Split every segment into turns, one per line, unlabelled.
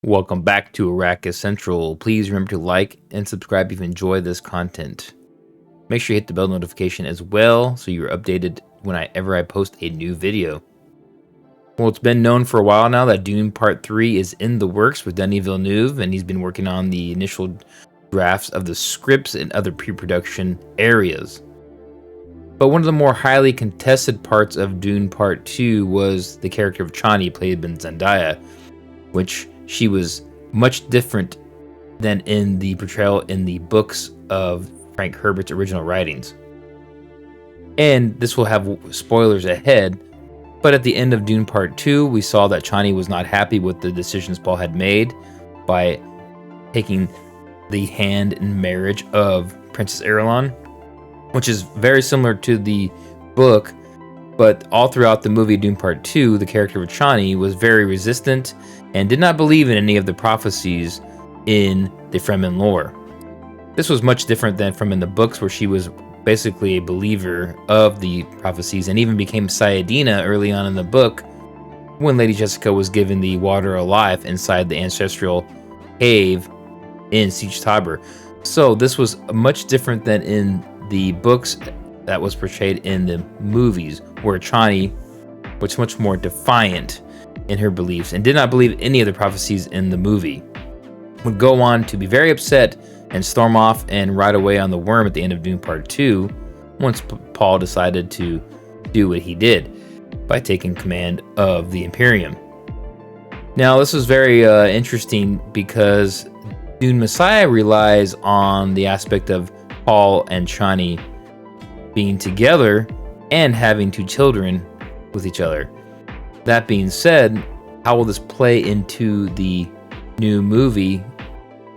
Welcome back to Arrakis Central. Please remember to like and subscribe if you enjoy this content. Make sure you hit the bell notification as well so you're updated whenever I post a new video. Well, it's been known for a while now that Dune Part 3 is in the works with Denis Villeneuve, and he's been working on the initial drafts of the scripts and other pre-production areas. But one of the more highly contested parts of Dune Part 2 was the character of Chani, played by Zendaya, which she was much different than in the portrayal in the books of Frank Herbert's original writings. And this will have spoilers ahead, but at the end of Dune Part 2, we saw that Chani was not happy with the decisions Paul had made by taking the hand in marriage of Princess Irulan, which is very similar to the book, but all throughout the movie Dune Part 2, the character of Chani was very resistant and did not believe in any of the prophecies in the Fremen lore. This was much different than from in the books, where she was basically a believer of the prophecies and even became Sayadina early on in the book when Lady Jessica was given the water of life inside the ancestral cave in Siege Tabor. So this was much different than in the books that was portrayed in the movies, where Chani was much more defiant in her beliefs and did not believe any of the prophecies in the movie. Would go on to be very upset and storm off and ride away on the worm at the end of Dune Part 2 once Paul decided to do what he did by taking command of the Imperium. Now, this is very interesting because Dune Messiah relies on the aspect of Paul and Chani being together and having two children with each other. That being said, how will this play into the new movie,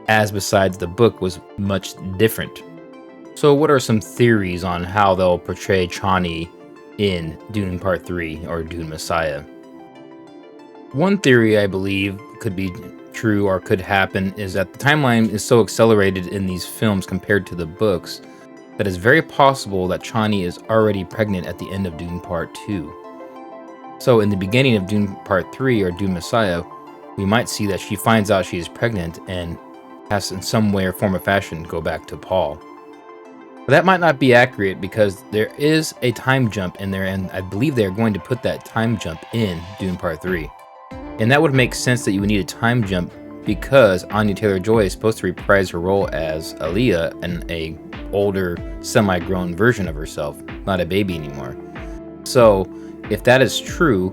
as besides the book was much different? So what are some theories on how they'll portray Chani in Dune Part 3 or Dune Messiah? One theory I believe could be true or could happen is that the timeline is so accelerated in these films compared to the books that it's very possible that Chani is already pregnant at the end of Dune Part 2. So in the beginning of Dune Part 3 or Dune Messiah, we might see that she finds out she is pregnant and has in some way or form or fashion go back to Paul. But that might not be accurate because there is a time jump in there, and I believe they're going to put that time jump in Dune Part 3. And that would make sense that you would need a time jump because Anya Taylor-Joy is supposed to reprise her role as Aaliyah in a older, semi-grown version of herself, not a baby anymore. So if that is true,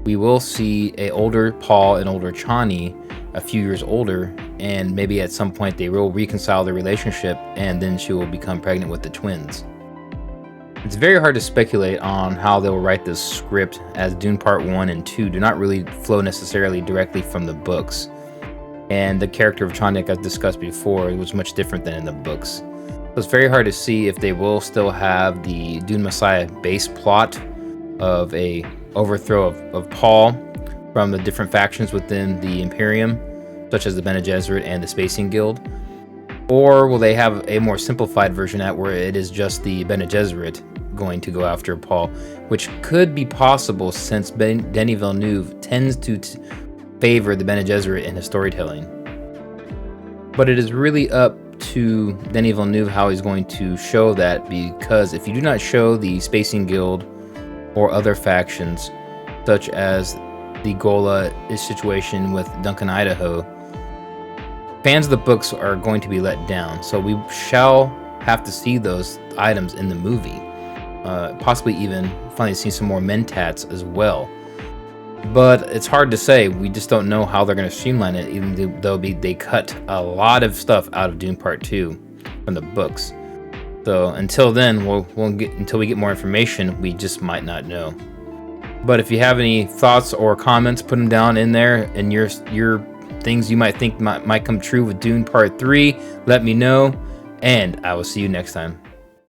we will see a older Paul and older Chani, a few years older, and maybe at some point they will reconcile their relationship and then she will become pregnant with the twins. It's very hard to speculate on how they'll write this script, as Dune Part 1 and 2 do not really flow necessarily directly from the books. And the character of Chani, like I've discussed before, was much different than in the books. So it's very hard to see if they will still have the Dune Messiah base plot of a overthrow of Paul from the different factions within the Imperium, such as the Bene Gesserit and the Spacing Guild, or will they have a more simplified version at where it is just the Bene Gesserit going to go after Paul, which could be possible since Denis Villeneuve tends to favor the Bene Gesserit in his storytelling. But it is really up to Denis Villeneuve how he's going to show that, because if you do not show the Spacing Guild or other factions, such as the Gola situation with Duncan, Idaho, fans of the books are going to be let down. So we shall have to see those items in the movie, possibly even finally see some more mentats as well. But it's hard to say. We just don't know how they're going to streamline it, even though they cut a lot of stuff out of Dune Part 2 from the books. So until then, until we get more information, we just might not know. But if you have any thoughts or comments, put them down in there, and your things you might think might come true with Dune Part 3, let me know, and I will see you next time.